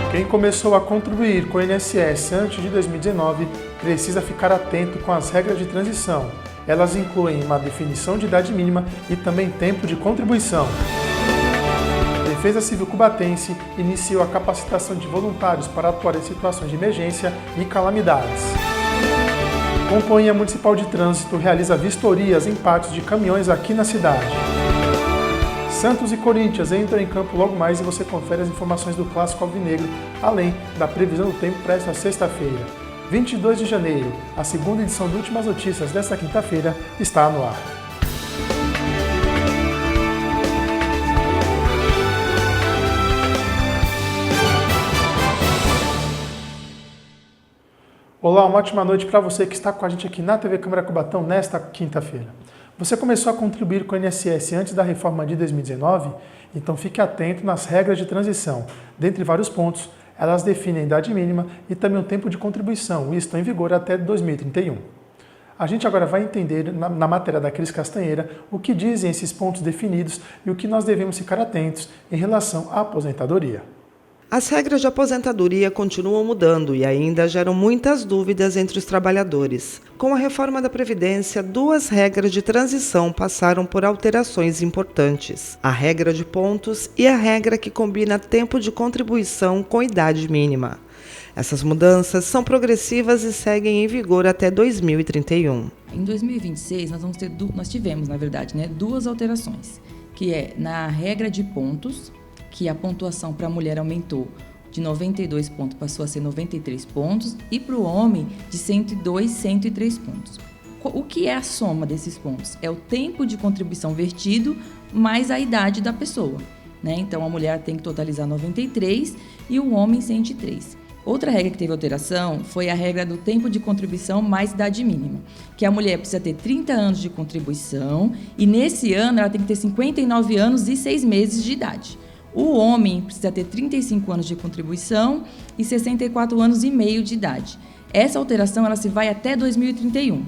Quem começou a contribuir com o INSS antes de 2019 precisa ficar atento com as regras de transição. Elas incluem uma definição de idade mínima e também tempo de contribuição. A Defesa Civil Cubatense iniciou a capacitação de voluntários para atuar em situações de emergência e calamidades. A Companhia Municipal de Trânsito realiza vistorias em pátios de caminhões aqui na cidade. Santos e Corinthians entram em campo logo mais e você confere as informações do Clássico Alvinegro, além da previsão do tempo para esta sexta-feira. 22 de janeiro, a segunda edição do Últimas Notícias desta quinta-feira está no ar. Olá, uma ótima noite para você que está com a gente aqui na TV Câmara Cubatão nesta quinta-feira. Você começou a contribuir com o INSS antes da reforma de 2019? Então fique atento nas regras de transição. Dentre vários pontos, elas definem a idade mínima e também o tempo de contribuição e estão em vigor até 2031. A gente agora vai entender na matéria da Cris Castanheira o que dizem esses pontos definidos e o que nós devemos ficar atentos em relação à aposentadoria. As regras de aposentadoria continuam mudando e ainda geram muitas dúvidas entre os trabalhadores. Com a reforma da Previdência, duas regras de transição passaram por alterações importantes: a regra de pontos e a regra que combina tempo de contribuição com idade mínima. Essas mudanças são progressivas e seguem em vigor até 2031. Em 2026, nós tivemos, na verdade, duas alterações, que é na regra de pontos, que a pontuação para a mulher aumentou de 92 pontos, passou a ser 93 pontos, e para o homem de 102, 103 pontos. O que é a soma desses pontos? É o tempo de contribuição vertido mais a idade da pessoa, Então, a mulher tem que totalizar 93 e o homem 103. Outra regra que teve alteração foi a regra do tempo de contribuição mais idade mínima, que a mulher precisa ter 30 anos de contribuição e nesse ano ela tem que ter 59 anos e 6 meses de idade. O homem precisa ter 35 anos de contribuição e 64 anos e meio de idade. Essa alteração ela se vai até 2031.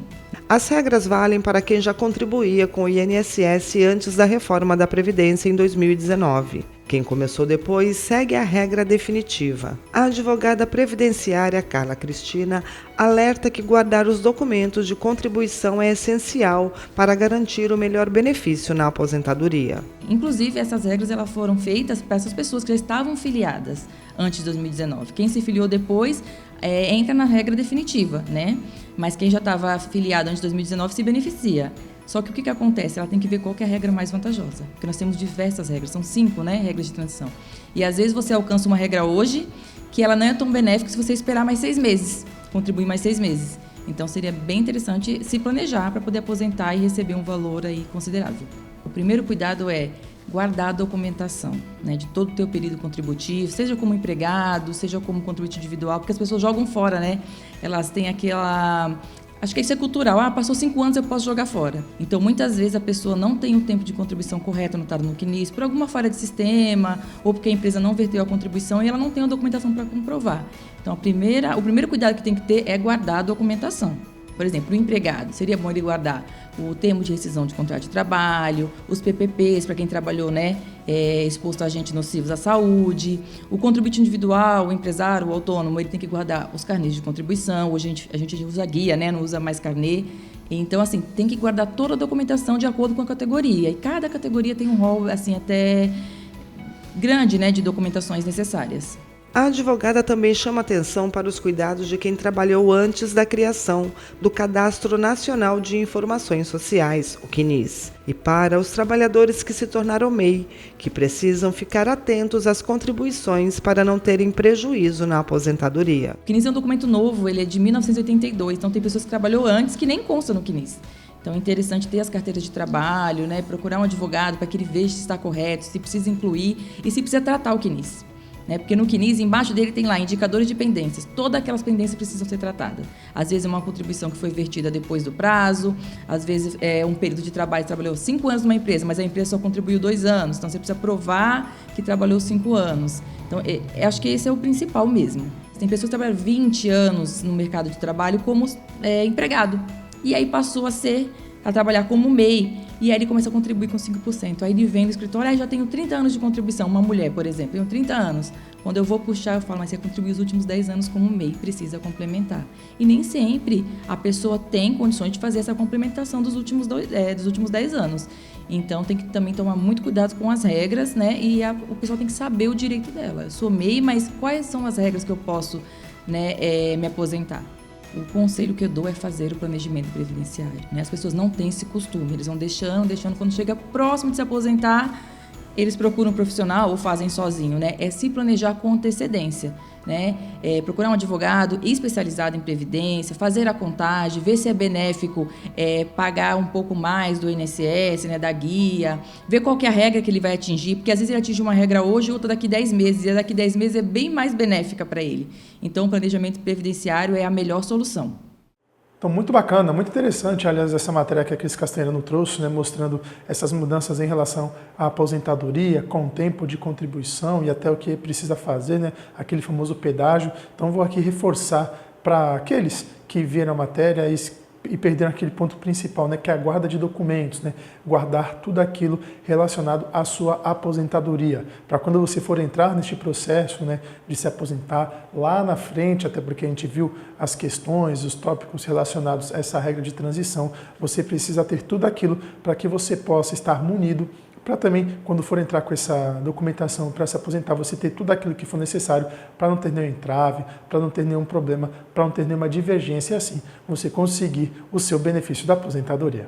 As regras valem para quem já contribuía com o INSS antes da reforma da Previdência em 2019. Quem começou depois segue a regra definitiva. A advogada previdenciária Carla Cristina alerta que guardar os documentos de contribuição é essencial para garantir o melhor benefício na aposentadoria. Inclusive, essas regras elas foram feitas para essas pessoas que já estavam filiadas antes de 2019. Quem se filiou depois entra na regra definitiva, Mas quem já estava filiado antes de 2019 se beneficia. Só que o que acontece? Ela tem que ver qual que é a regra mais vantajosa. Porque nós temos diversas regras, são 5, regras de transição. E às vezes você alcança uma regra hoje que ela não é tão benéfica se você esperar mais 6 meses, contribuir mais 6 meses. Então seria bem interessante se planejar para poder aposentar e receber um valor aí considerável. O primeiro cuidado é guardar a documentação, de todo o teu período contributivo, seja como empregado, seja como contribuinte individual, porque as pessoas jogam fora, Elas têm aquela... Acho que isso é cultural. Passou 5 anos, eu posso jogar fora. Então, muitas vezes, a pessoa não tem o tempo de contribuição correto anotado no CNIS, por alguma falha de sistema, ou porque a empresa não verteu a contribuição e ela não tem a documentação para comprovar. Então, o primeiro cuidado que tem que ter é guardar a documentação. Por exemplo, o empregado, seria bom ele guardar o termo de rescisão de contrato de trabalho, os PPPs, para quem trabalhou, exposto a agentes nocivos à saúde, o contribuinte individual, o empresário, o autônomo, ele tem que guardar os carnês de contribuição. Hoje a gente usa guia, não usa mais carnê. Então, tem que guardar toda a documentação de acordo com a categoria. E cada categoria tem um rol, até grande, de documentações necessárias. A advogada também chama atenção para os cuidados de quem trabalhou antes da criação do Cadastro Nacional de Informações Sociais, o CNIS, e para os trabalhadores que se tornaram MEI, que precisam ficar atentos às contribuições para não terem prejuízo na aposentadoria. O CNIS é um documento novo, ele é de 1982, então tem pessoas que trabalhou antes que nem consta no CNIS. Então é interessante ter as carteiras de trabalho, procurar um advogado para que ele veja se está correto, se precisa incluir e se precisa tratar o CNIS. Porque no CNIS, embaixo dele tem lá indicadores de pendências. Todas aquelas pendências precisam ser tratadas. Às vezes é uma contribuição que foi vertida depois do prazo, às vezes é um período de trabalho, trabalhou 5 anos numa empresa, mas a empresa só contribuiu 2 anos. Então, você precisa provar que trabalhou 5 anos. Então, acho que esse é o principal mesmo. Tem pessoas que trabalham 20 anos no mercado de trabalho como empregado. E aí passou a trabalhar como MEI. e aí ele começa a contribuir com 5%. Aí ele vem no escritório, já tenho 30 anos de contribuição. Uma mulher, por exemplo, tenho 30 anos. Quando eu vou puxar, eu falo, mas você contribuiu os últimos 10 anos como MEI, precisa complementar. E nem sempre a pessoa tem condições de fazer essa complementação dos últimos 10 anos. Então, tem que também tomar muito cuidado com as regras, né? E o pessoal tem que saber o direito dela. Eu sou MEI, mas quais são as regras que eu posso, né, me aposentar? O conselho que eu dou é fazer o planejamento previdenciário, né? As pessoas não têm esse costume, eles vão deixando, quando chega próximo de se aposentar, eles procuram um profissional ou fazem sozinho, né? É se planejar com antecedência, né? Procurar um advogado especializado em previdência, fazer a contagem, ver se é benéfico pagar um pouco mais do INSS, né, da guia, ver qual que é a regra que ele vai atingir, porque às vezes ele atinge uma regra hoje e outra daqui 10 meses, e a daqui 10 meses é bem mais benéfica para ele. Então, o planejamento previdenciário é a melhor solução. Então, muito bacana, muito interessante, aliás, essa matéria que a Cris Castanheira trouxe, né, mostrando essas mudanças em relação à aposentadoria, com o tempo de contribuição e até o que precisa fazer, né, aquele famoso pedágio. Então, vou aqui reforçar para aqueles que viram a matéria e perderam aquele ponto principal, né, que é a guarda de documentos, né, guardar tudo aquilo relacionado à sua aposentadoria, para quando você for entrar neste processo, né, de se aposentar lá na frente, até porque a gente viu as questões, os tópicos relacionados a essa regra de transição, você precisa ter tudo aquilo para que você possa estar munido, para também, quando for entrar com essa documentação para se aposentar, você ter tudo aquilo que for necessário para não ter nenhum entrave, para não ter nenhum problema, para não ter nenhuma divergência e assim você conseguir o seu benefício da aposentadoria.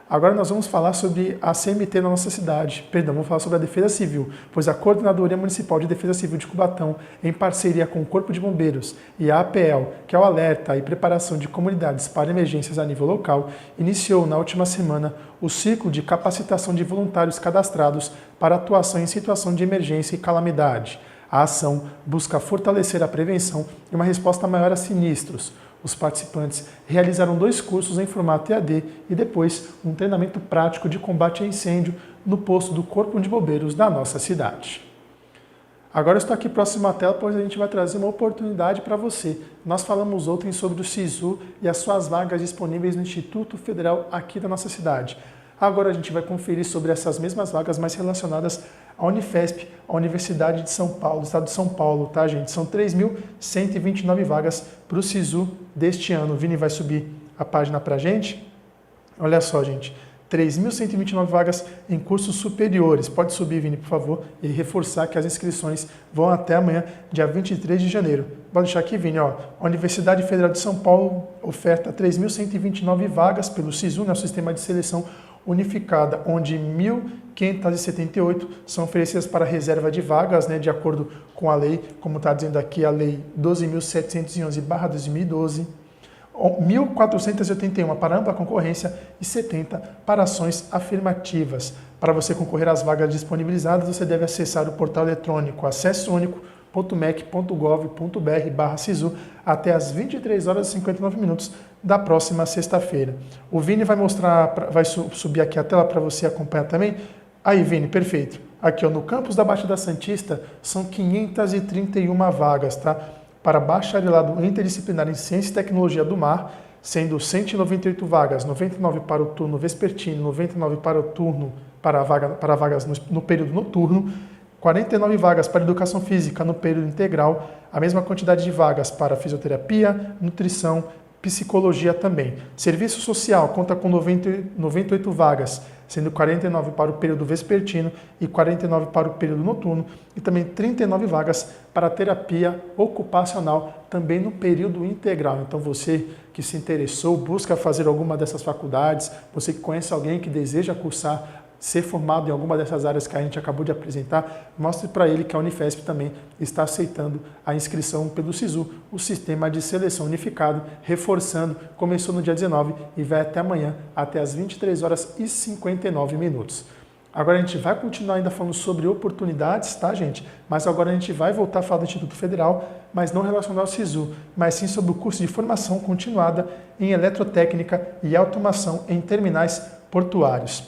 Agora nós vamos falar sobre a CMT na nossa cidade, vamos falar sobre a Defesa Civil, pois a Coordenadoria Municipal de Defesa Civil de Cubatão, em parceria com o Corpo de Bombeiros e a APL, que é o Alerta e Preparação de Comunidades para Emergências a nível local, iniciou na última semana o ciclo de capacitação de voluntários cadastrados para atuação em situação de emergência e calamidade. A ação busca fortalecer a prevenção e uma resposta maior a sinistros. Os participantes realizaram 2 cursos em formato EAD e depois um treinamento prático de combate a incêndio no posto do Corpo de Bombeiros da nossa cidade. Agora eu estou aqui próximo à tela, pois a gente vai trazer uma oportunidade para você. Nós falamos ontem sobre o SISU e as suas vagas disponíveis no Instituto Federal aqui da nossa cidade. Agora a gente vai conferir sobre essas mesmas vagas mais relacionadas à Unifesp, a Universidade de São Paulo, do Estado de São Paulo, tá, gente? São 3.129 vagas para o SISU deste ano. O Vini vai subir a página para a gente. Olha só, gente. 3.129 vagas em cursos superiores. Pode subir, Vini, por favor, e reforçar que as inscrições vão até amanhã, dia 23 de janeiro. Vou deixar aqui, Vini, ó. A Universidade Federal de São Paulo oferta 3.129 vagas pelo SISU, né, o Sistema de Seleção Unificada, onde 1.578 são oferecidas para reserva de vagas, né, de acordo com a lei, como está dizendo aqui, a Lei 12.711/2012, 1.481 para ampla concorrência e 70 para ações afirmativas. Para você concorrer às vagas disponibilizadas, você deve acessar o portal eletrônico acessounico.mec.gov.br/SISU até às 23h59 da próxima sexta-feira. O Vini vai subir aqui a tela para você acompanhar também. Aí, Vini, perfeito. Aqui, ó, no campus da Baixada Santista, são 531 vagas, tá? Para bacharelado interdisciplinar em Ciência e Tecnologia do Mar, sendo 198 vagas, 99 para o turno vespertino, 99 para o turno para vagas no período noturno, 49 vagas para Educação Física no período integral, a mesma quantidade de vagas para Fisioterapia, Nutrição, Psicologia também. Serviço Social conta com 98 vagas, sendo 49 para o período vespertino e 49 para o período noturno, e também 39 vagas para terapia ocupacional, também no período integral. Então você que se interessou, busca fazer alguma dessas faculdades, você que conhece alguém que deseja cursar, ser formado em alguma dessas áreas que a gente acabou de apresentar, mostre para ele que a Unifesp também está aceitando a inscrição pelo SISU, o Sistema de Seleção Unificado, reforçando, começou no dia 19 e vai até amanhã, até às 23h59. Agora a gente vai continuar ainda falando sobre oportunidades, tá, gente? Mas agora a gente vai voltar a falar do Instituto Federal, mas não relacionado ao SISU, mas sim sobre o curso de formação continuada em Eletrotécnica e Automação em Terminais Portuários.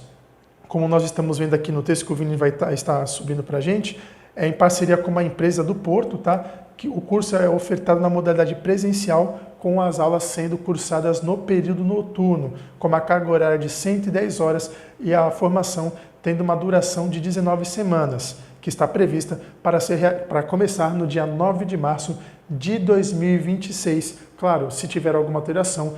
Como nós estamos vendo aqui no texto que o Vini vai estar subindo para a gente, em parceria com uma empresa do Porto, tá? Que o curso é ofertado na modalidade presencial, com as aulas sendo cursadas no período noturno, com uma carga horária de 110 horas e a formação tendo uma duração de 19 semanas, que está prevista para começar no dia 9 de março de 2026. Claro, se tiver alguma alteração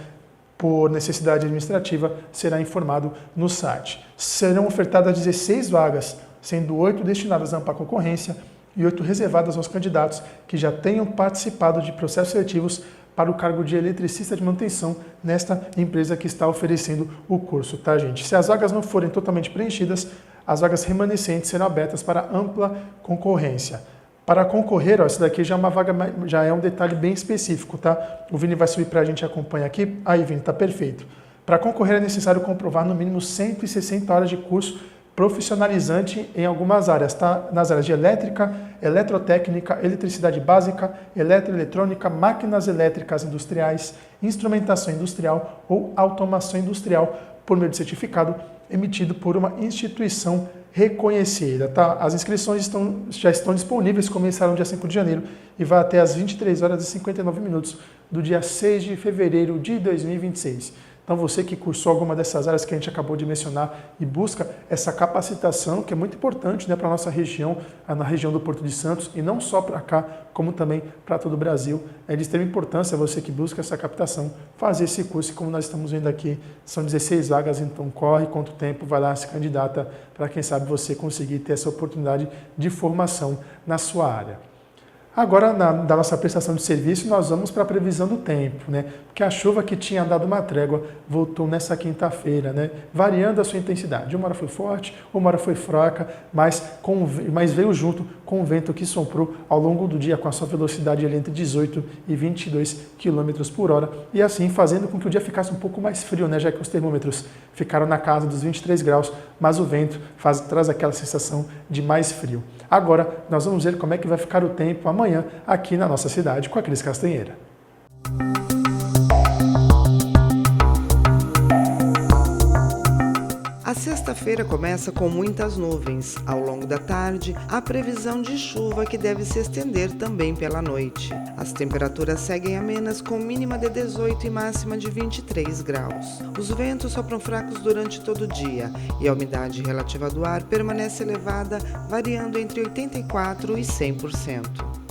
por necessidade administrativa, será informado no site. Serão ofertadas 16 vagas, sendo 8 destinadas à ampla concorrência e 8 reservadas aos candidatos que já tenham participado de processos seletivos para o cargo de eletricista de manutenção nesta empresa que está oferecendo o curso, tá, gente? Se as vagas não forem totalmente preenchidas, as vagas remanescentes serão abertas para ampla concorrência. Para concorrer, ó, essa daqui já é uma vaga, já é um detalhe bem específico, tá? O Vini vai subir para a gente acompanhar aqui. Aí, Vini, tá perfeito. Para concorrer é necessário comprovar no mínimo 160 horas de curso profissionalizante em algumas áreas, tá? Nas áreas de elétrica, eletrotécnica, eletricidade básica, eletroeletrônica, máquinas elétricas industriais, instrumentação industrial ou automação industrial, por meio de certificado emitido por uma instituição reconhecida, tá? As inscrições já estão disponíveis, começaram dia 5 de janeiro e vai até às 23 horas e 59 minutos do dia 6 de fevereiro de 2026. Então você que cursou alguma dessas áreas que a gente acabou de mencionar e busca essa capacitação, que é muito importante, né, para a nossa região, na região do Porto de Santos, e não só para cá, como também para todo o Brasil. É de extrema importância você que busca essa captação, fazer esse curso, e como nós estamos vendo aqui, são 16 vagas, então corre quanto tempo, vai lá, se candidata, para quem sabe você conseguir ter essa oportunidade de formação na sua área. Agora, da nossa prestação de serviço, nós vamos para a previsão do tempo, né? Porque a chuva que tinha dado uma trégua voltou nessa quinta-feira, né? Variando a sua intensidade. Uma hora foi forte, uma hora foi fraca, mas veio junto com o vento que soprou ao longo do dia com a sua velocidade entre 18 e 22 km por hora. E assim fazendo com que o dia ficasse um pouco mais frio, né? Já que os termômetros ficaram na casa dos 23 graus, mas o vento traz aquela sensação de mais frio. Agora, nós vamos ver como é que vai ficar o tempo amanhã aqui na nossa cidade com a Cris Castanheira. A sexta-feira começa com muitas nuvens. Ao longo da tarde, há previsão de chuva que deve se estender também pela noite. As temperaturas seguem amenas com mínima de 18 e máxima de 23 graus. Os ventos sopram fracos durante todo o dia e a umidade relativa do ar permanece elevada, variando entre 84% e 100%.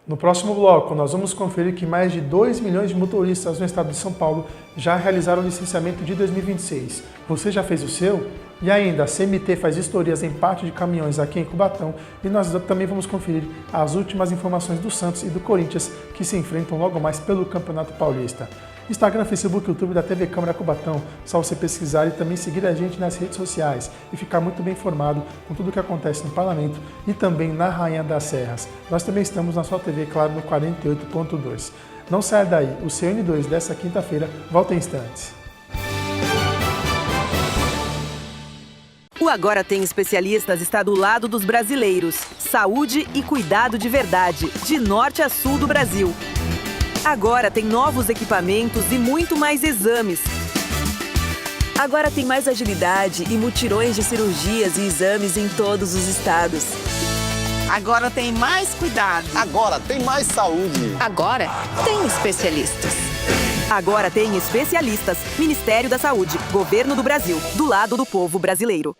No próximo bloco, nós vamos conferir que mais de 2 milhões de motoristas no estado de São Paulo já realizaram o licenciamento de 2026. Você já fez o seu? E ainda, a CMT faz vistorias em parte de caminhões aqui em Cubatão e nós também vamos conferir as últimas informações do Santos e do Corinthians que se enfrentam logo mais pelo Campeonato Paulista. Instagram, Facebook, YouTube da TV Câmara Cubatão, só você pesquisar e também seguir a gente nas redes sociais e ficar muito bem informado com tudo o que acontece no Parlamento e também na Rainha das Serras. Nós também estamos na sua TV, claro, no 48.2. Não saia daí, o seu N2 dessa quinta-feira volta em instantes. O Agora Tem Especialistas está do lado dos brasileiros. Saúde e cuidado de verdade, de norte a sul do Brasil. Agora tem novos equipamentos e muito mais exames. Agora tem mais agilidade e mutirões de cirurgias e exames em todos os estados. Agora tem mais cuidado. Agora tem mais saúde. Agora tem especialistas. Agora tem especialistas. Ministério da Saúde, Governo do Brasil, do lado do povo brasileiro.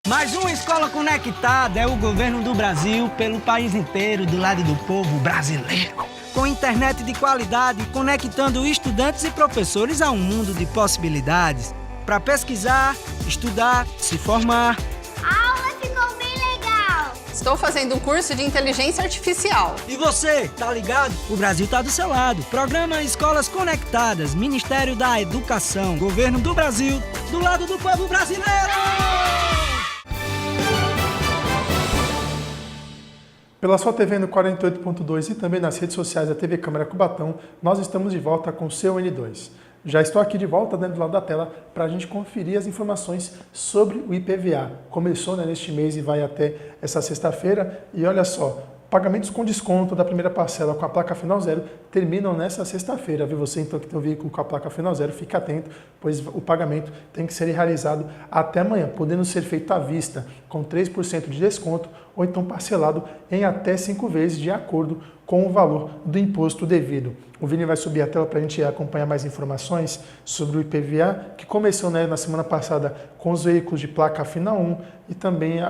Mais uma escola conectada é o governo do Brasil pelo país inteiro, do lado do povo brasileiro. Com internet de qualidade, conectando estudantes e professores a um mundo de possibilidades. Para pesquisar, estudar, se formar. A aula ficou bem legal. Estou fazendo um curso de inteligência artificial. E você, tá ligado? O Brasil tá do seu lado. Programa Escolas Conectadas, Ministério da Educação, Governo do Brasil, do lado do povo brasileiro! Pela sua TV no 48.2 e também nas redes sociais da TV Câmara Cubatão, nós estamos de volta com o seu N2. Já estou aqui de volta dentro do lado da tela para a gente conferir as informações sobre o IPVA. Começou neste mês e vai até essa sexta-feira e olha só, pagamentos com desconto da primeira parcela com a placa final zero terminam nessa sexta-feira, viu? Você então que tem um veículo com a placa final zero, fique atento, pois o pagamento tem que ser realizado até amanhã, podendo ser feito à vista com 3% de desconto ou então parcelado em até 5 vezes de acordo com o valor do imposto devido. O Vini vai subir a tela para a gente acompanhar mais informações sobre o IPVA, que começou na semana passada com os veículos de placa final 1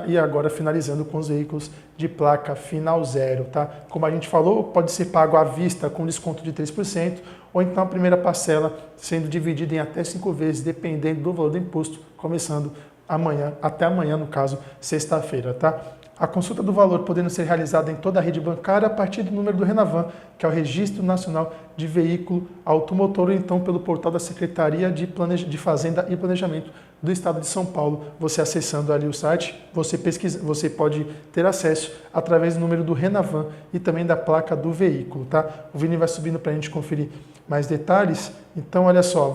e agora finalizando com os veículos de placa final 0. Tá? Como a gente falou, pode ser pago à vista com desconto de 3%, ou então a primeira parcela sendo dividida em até 5 vezes, dependendo do valor do imposto, começando até amanhã, no caso, sexta-feira. Tá? A consulta do valor podendo ser realizada em toda a rede bancária a partir do número do RENAVAN, que é o Registro Nacional de Veículo Automotor, ou então pelo portal da Secretaria de Fazenda e Planejamento do Estado de São Paulo. Você acessando ali o site, você pode ter acesso através do número do RENAVAN e também da placa do veículo. Tá? O Vini vai subindo para a gente conferir mais detalhes. Então, olha só,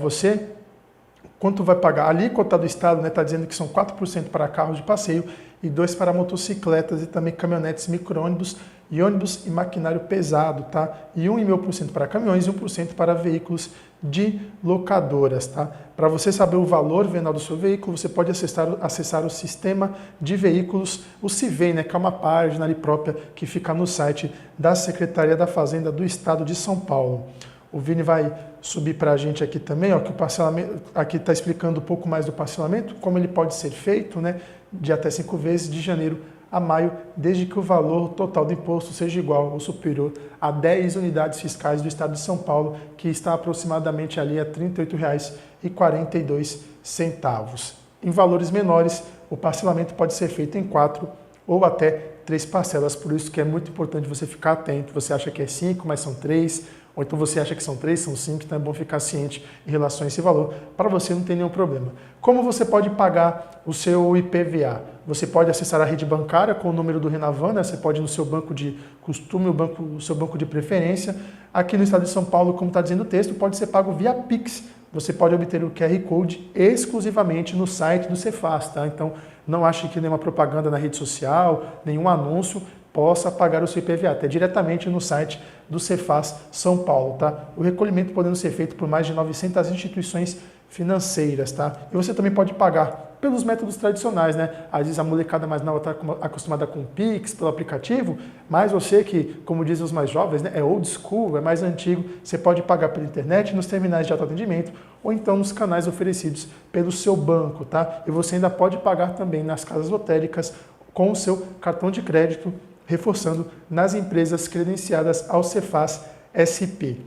quanto vai pagar? A alíquota do Estado está dizendo que são 4% para carros de passeio e 2% para motocicletas e também caminhonetes, micro-ônibus e ônibus e maquinário pesado, tá? E 1,5% para caminhões e 1% para veículos de locadoras, tá? Para você saber o valor venal do seu veículo, você pode acessar o sistema de veículos, o CIVEI, né? Que é uma página ali própria que fica no site da Secretaria da Fazenda do Estado de São Paulo. O Vini vai subir para a gente aqui também, ó, que o parcelamento, aqui está explicando um pouco mais do parcelamento, como ele pode ser feito, né, de até 5 vezes de janeiro a maio, desde que o valor total do imposto seja igual ou superior a 10 unidades fiscais do Estado de São Paulo, que está aproximadamente ali a R$ 38,42. Em valores menores, o parcelamento pode ser feito em 4 ou até 3 parcelas, por isso que é muito importante você ficar atento. Você acha que é 5, mas são 3, ou então você acha que são 3, são 5, então é bom ficar ciente em relação a esse valor, para você não ter nenhum problema. Como você pode pagar o seu IPVA? Você pode acessar a rede bancária com o número do RENAVAN, né? Você pode ir no seu banco de costume, o seu banco de preferência. Aqui no estado de São Paulo, como está dizendo o texto, pode ser pago via Pix. Você pode obter o QR Code exclusivamente no site do Cefaz, tá? Então, não ache que nenhuma propaganda na rede social, nenhum anúncio possa pagar o seu IPVA, até diretamente no site do Cefaz São Paulo, tá? O recolhimento podendo ser feito por mais de 900 instituições financeiras, tá? E você também pode pagar pelos métodos tradicionais, né? Às vezes a molecada mais nova está acostumada com o Pix, pelo aplicativo, mas você que, como dizem os mais jovens, né, é old school, é mais antigo, você pode pagar pela internet, nos terminais de autoatendimento, ou então nos canais oferecidos pelo seu banco, tá? E você ainda pode pagar também nas casas lotéricas com o seu cartão de crédito, reforçando nas empresas credenciadas ao Cefaz SP.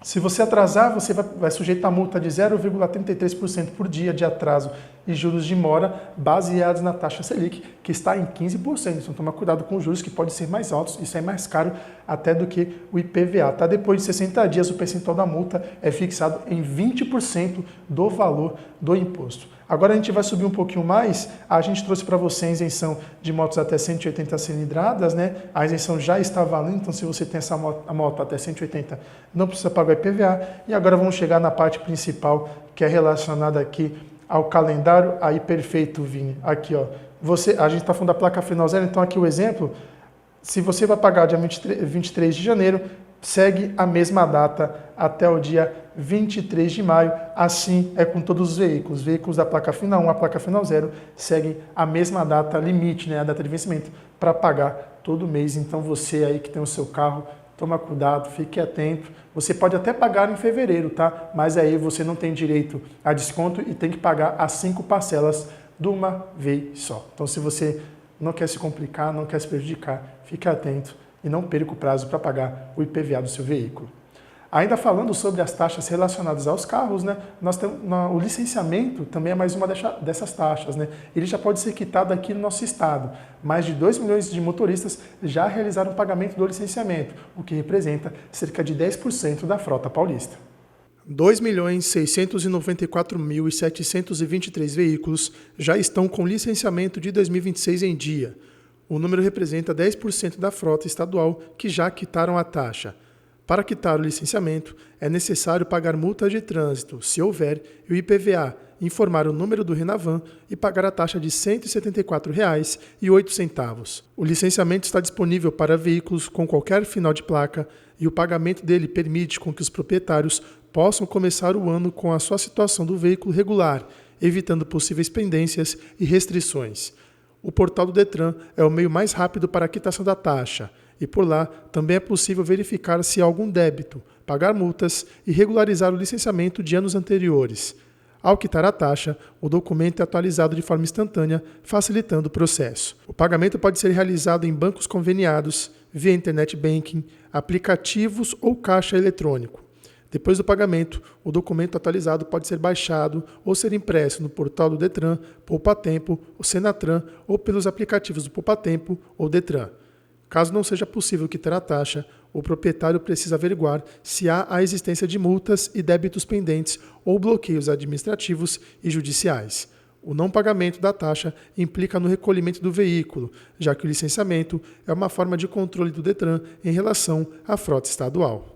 Se você atrasar, você vai sujeitar a multa de 0,33% por dia de atraso e juros de mora baseados na taxa Selic, que está em 15%. Então toma cuidado com os juros que podem ser mais altos e sair mais caro até do que o IPVA. Tá? Depois de 60 dias, o percentual da multa é fixado em 20% do valor do imposto. Agora a gente vai subir um pouquinho mais, a gente trouxe para você a isenção de motos até 180 cilindradas, né? A isenção já está valendo, então se você tem essa moto até 180, não precisa pagar o IPVA. E agora vamos chegar na parte principal, que é relacionada aqui ao calendário. Aí perfeito, Vini. Aqui, ó. A gente está falando da placa final zero, então aqui o exemplo, se você vai pagar dia 23 de janeiro, segue a mesma data até o dia 23 de maio, assim é com todos os veículos. Veículos da placa final 1, a placa final 0, seguem a mesma data limite, né, a data de vencimento, para pagar todo mês. Então você aí que tem o seu carro, toma cuidado, fique atento. Você pode até pagar em fevereiro, tá? Mas aí você não tem direito a desconto e tem que pagar as 5 parcelas de uma vez só. Então se você não quer se complicar, não quer se prejudicar, fique atento e não perca o prazo para pagar o IPVA do seu veículo. Ainda falando sobre as taxas relacionadas aos carros, né, nós temos, o licenciamento também é mais uma dessas taxas. Né? Ele já pode ser quitado aqui no nosso estado. Mais de 2 milhões de motoristas já realizaram o pagamento do licenciamento, o que representa cerca de 10% da frota paulista. 2.694.723 veículos já estão com licenciamento de 2026 em dia. O número representa 10% da frota estadual que já quitaram a taxa. Para quitar o licenciamento, é necessário pagar multa de trânsito, se houver, e o IPVA, informar o número do Renavan e pagar a taxa de R$ 174,08. O licenciamento está disponível para veículos com qualquer final de placa e o pagamento dele permite com que os proprietários possam começar o ano com a sua situação do veículo regular, evitando possíveis pendências e restrições. O portal do Detran é o meio mais rápido para a quitação da taxa. E por lá também é possível verificar se há algum débito, pagar multas e regularizar o licenciamento de anos anteriores. Ao quitar a taxa, o documento é atualizado de forma instantânea, facilitando o processo. O pagamento pode ser realizado em bancos conveniados, via internet banking, aplicativos ou caixa eletrônico. Depois do pagamento, o documento atualizado pode ser baixado ou ser impresso no portal do Detran, Poupatempo, o Senatran ou pelos aplicativos do Poupatempo ou Detran. Caso não seja possível quitar a taxa, o proprietário precisa averiguar se há a existência de multas e débitos pendentes ou bloqueios administrativos e judiciais. O não pagamento da taxa implica no recolhimento do veículo, já que o licenciamento é uma forma de controle do Detran em relação à frota estadual.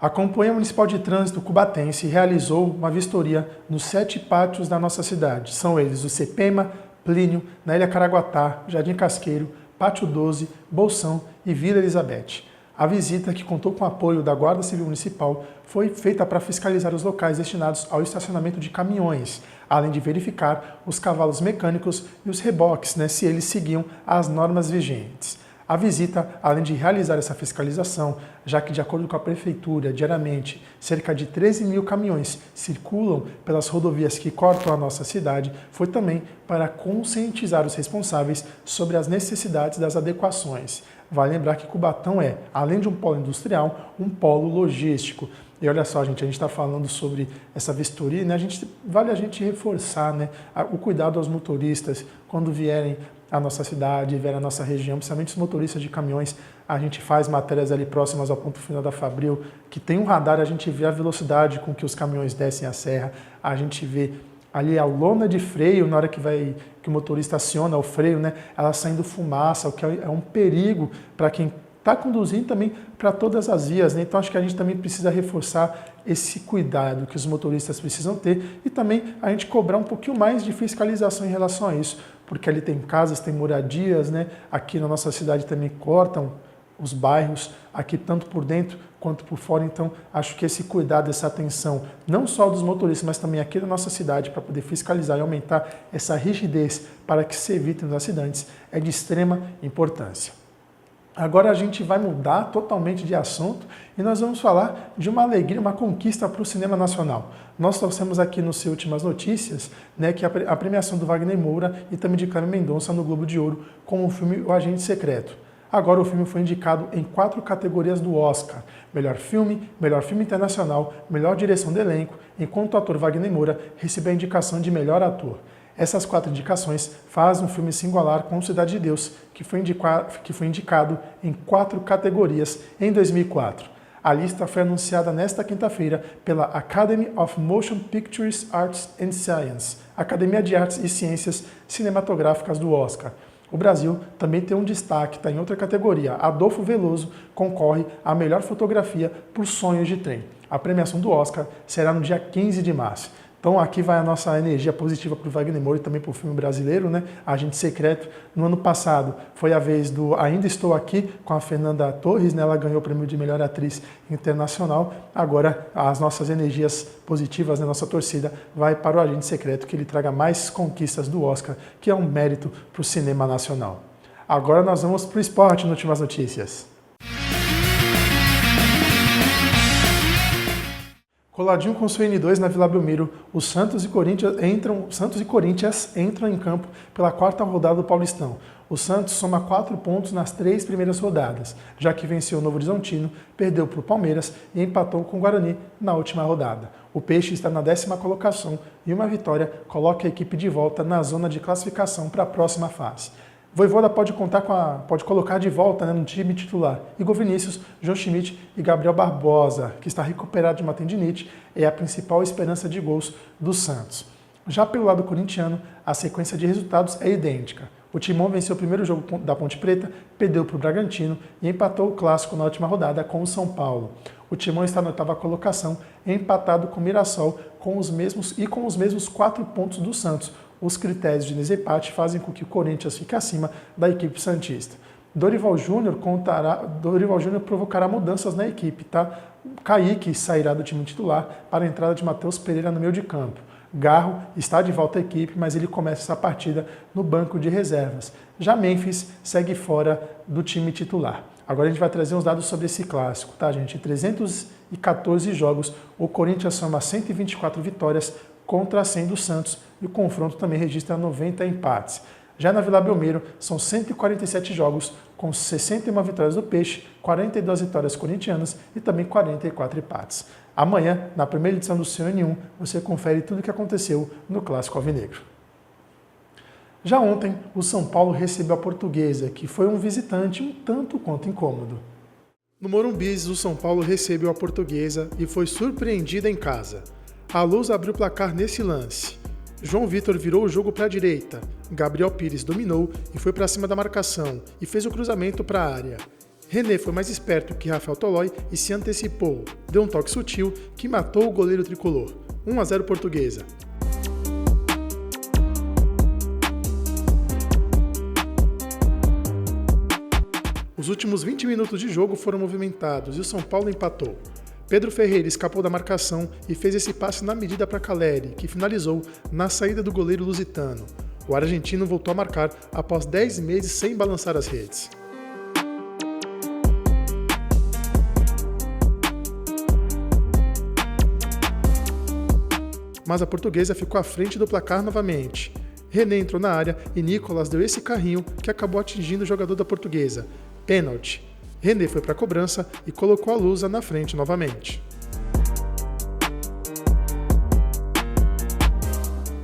A Companhia Municipal de Trânsito Cubatense realizou uma vistoria nos 7 pátios da nossa cidade. São eles o Cepema, Plínio, na Ilha Caraguatá, Jardim Casqueiro, Pátio 12, Bolsão e Vila Elizabeth. A visita, que contou com o apoio da Guarda Civil Municipal, foi feita para fiscalizar os locais destinados ao estacionamento de caminhões, além de verificar os cavalos mecânicos e os reboques, se eles seguiam as normas vigentes. A visita, além de realizar essa fiscalização, já que, de acordo com a Prefeitura, diariamente, cerca de 13 mil caminhões circulam pelas rodovias que cortam a nossa cidade, foi também para conscientizar os responsáveis sobre as necessidades das adequações. Vale lembrar que Cubatão é, além de um polo industrial, um polo logístico. E olha só, gente, a gente está falando sobre essa vistoria, vale a gente reforçar o cuidado aos motoristas quando vierem à nossa cidade, vierem à nossa região, principalmente os motoristas de caminhões. A gente faz matérias ali próximas ao ponto final da Fabril, que tem um radar, a gente vê a velocidade com que os caminhões descem a serra, a gente vê ali a lona de freio, na hora que o motorista aciona o freio, ela saindo fumaça, o que é um perigo para quem está conduzindo, também para todas as vias. Então acho que a gente também precisa reforçar esse cuidado que os motoristas precisam ter e também a gente cobrar um pouquinho mais de fiscalização em relação a isso, porque ali tem casas, tem moradias, aqui na nossa cidade também cortam os bairros, aqui tanto por dentro quanto por fora. Então acho que esse cuidado, essa atenção, não só dos motoristas, mas também aqui na nossa cidade, para poder fiscalizar e aumentar essa rigidez para que se evitem os acidentes, é de extrema importância. Agora a gente vai mudar totalmente de assunto e nós vamos falar de uma alegria, uma conquista para o cinema nacional. Nós trouxemos aqui no seu Últimas Notícias, que a premiação do Wagner Moura e também de Cléber Mendonça no Globo de Ouro com o filme O Agente Secreto. Agora o filme foi indicado em 4 categorias do Oscar: melhor filme internacional, melhor direção de elenco, enquanto o ator Wagner Moura recebeu a indicação de melhor ator. Essas 4 indicações fazem um filme se igualar com Cidade de Deus, que foi indicado em 4 categorias em 2004. A lista foi anunciada nesta quinta-feira pela Academy of Motion Pictures Arts and Science, Academia de Artes e Ciências Cinematográficas do Oscar. O Brasil também tem um destaque, está em outra categoria. Adolfo Veloso concorre à melhor fotografia por Sonhos de Trem. A premiação do Oscar será no dia 15 de março. Então aqui vai a nossa energia positiva para o Wagner Moura e também para o filme brasileiro, Agente Secreto. No ano passado foi a vez do Ainda Estou Aqui, com a Fernanda Torres, ela ganhou o prêmio de melhor atriz internacional. Agora as nossas energias positivas, nossa torcida vai para o Agente Secreto, que ele traga mais conquistas do Oscar, que é um mérito para o cinema nacional. Agora nós vamos para o esporte, no Últimas Notícias. Coladinho com o seu N2 na Vila Belmiro, o Santos e Corinthians entram em campo pela 4ª rodada do Paulistão. O Santos soma 4 pontos nas 3 primeiras rodadas, já que venceu o Novo Horizontino, perdeu para o Palmeiras e empatou com o Guarani na última rodada. O Peixe está na 10ª colocação e uma vitória coloca a equipe de volta na zona de classificação para a próxima fase. Vojvoda pode colocar de volta, no time titular Igor Vinícius, João Schmidt e Gabriel Barbosa, que está recuperado de uma tendinite, é a principal esperança de gols do Santos. Já pelo lado corintiano, a sequência de resultados é idêntica. O Timão venceu o primeiro jogo da Ponte Preta, perdeu para o Bragantino e empatou o clássico na última rodada com o São Paulo. O Timão está na 8ª colocação, empatado com o Mirassol com os mesmos 4 pontos do Santos. Os critérios de desempate fazem com que o Corinthians fique acima da equipe santista. Dorival Júnior provocará mudanças na equipe, tá? Kaique sairá do time titular para a entrada de Matheus Pereira no meio de campo. Garro está de volta à equipe, mas ele começa essa partida no banco de reservas. Já Memphis segue fora do time titular. Agora a gente vai trazer uns dados sobre esse clássico, tá, gente? Em 314 jogos, o Corinthians soma 124 vitórias contra 100 do Santos e o confronto também registra 90 empates. Já na Vila Belmiro, são 147 jogos, com 61 vitórias do Peixe, 42 vitórias corintianas e também 44 empates. Amanhã, na primeira edição do CN1, você confere tudo o que aconteceu no Clássico Alvinegro. Já ontem, o São Paulo recebeu a Portuguesa, que foi um visitante um tanto quanto incômodo. No Morumbi, o São Paulo recebeu a Portuguesa e foi surpreendida em casa. A Luz abriu o placar nesse lance. João Vitor virou o jogo para a direita, Gabriel Pires dominou e foi para cima da marcação e fez o cruzamento para a área. René foi mais esperto que Rafael Tolói e se antecipou, deu um toque sutil que matou o goleiro tricolor. 1-0 Portuguesa. Os últimos 20 minutos de jogo foram movimentados e o São Paulo empatou. Pedro Ferreira escapou da marcação e fez esse passe na medida para Caleri, que finalizou na saída do goleiro lusitano. O argentino voltou a marcar após 10 meses sem balançar as redes. Mas a Portuguesa ficou à frente do placar novamente. René entrou na área e Nicolas deu esse carrinho que acabou atingindo o jogador da Portuguesa. Pênalti. René foi para a cobrança e colocou a Lusa na frente novamente.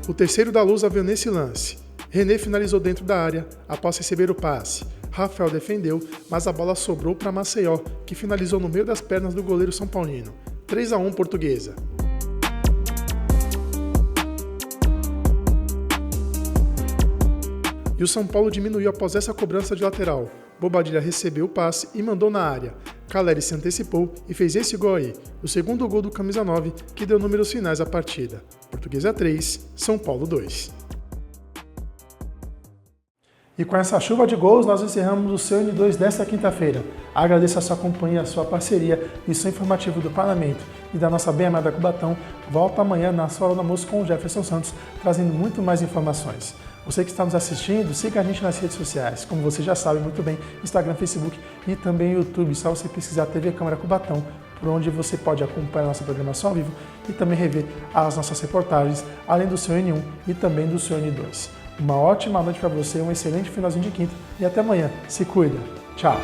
O terceiro da Lusa veio nesse lance. René finalizou dentro da área após receber o passe. Rafael defendeu, mas a bola sobrou para Maceió, que finalizou no meio das pernas do goleiro são paulino. 3-1 Portuguesa. E o São Paulo diminuiu após essa cobrança de lateral. Bobadilha recebeu o passe e mandou na área. Caleri se antecipou e fez esse gol aí, o segundo gol do camisa 9, que deu números finais à partida. Portuguesa 3, São Paulo 2. E com essa chuva de gols, nós encerramos o seu N2 desta quinta-feira. Agradeço a sua companhia, a sua parceria e o seu informativo do Parlamento e da nossa bem-amada Cubatão. Volta amanhã na sua hora do almoço com o Jefferson Santos, trazendo muito mais informações. Você que está nos assistindo, siga a gente nas redes sociais, como você já sabe muito bem, Instagram, Facebook e também YouTube. Só você pesquisar TV Câmara Cubatão, por onde você pode acompanhar a nossa programação ao vivo e também rever as nossas reportagens, além do seu N1 e também do seu N2. Uma ótima noite para você, um excelente finalzinho de quinta e até amanhã. Se cuida. Tchau.